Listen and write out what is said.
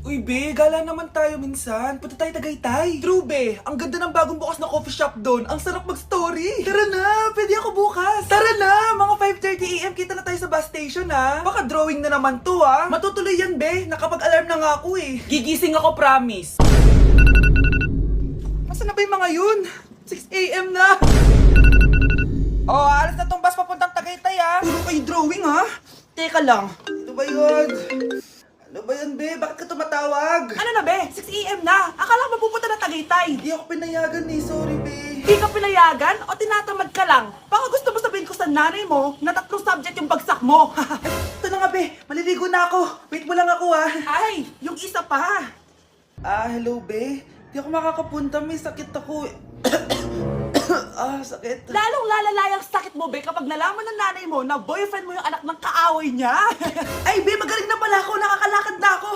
Uy, be, gala naman tayo minsan. Punta tayo Tagaytay. True, be. Ang ganda ng bagong bukas na coffee shop doon. Ang sarap mag-story. Tara na, pwede ako bukas. Tara na, mga 5:30 AM kita na tayo sa bus station, ha. Baka drawing na naman to, ha. Matutuloy yan, be. Nakapag-alarm na nga ako, eh. Gigising ako, promise. Nasaan na ba yung mga yun? 6 AM na. Oh, alas na tong bus papuntang Tagaytay, ha. Puro kayo drawing, ha. Teka lang. Ito ba yun? Ano ba yan, be? Bakit ka tumatawag? Ano na be? 6 AM na. Akala mo pupunta na Tagaytay. Hindi ako pinayagan eh. Sorry, be. Hindi ka pinayagan o tinatamad ka lang? Baka gusto mo sabihin ko sa nanay mo na 3 subject yung bagsak mo. Ito na nga, be. Maliligo na ako. Wait mo lang ako, ha. Ay, yung isa pa. Hello, be. Hindi ako makakapunta. May sakit ako. Sakit. Lalong lalala yung sakit mo be kapag nalaman ng nanay mo na boyfriend mo yung anak ng kaaway niya. Ay, be, magaling na pala ako. Nakakalakad na ako.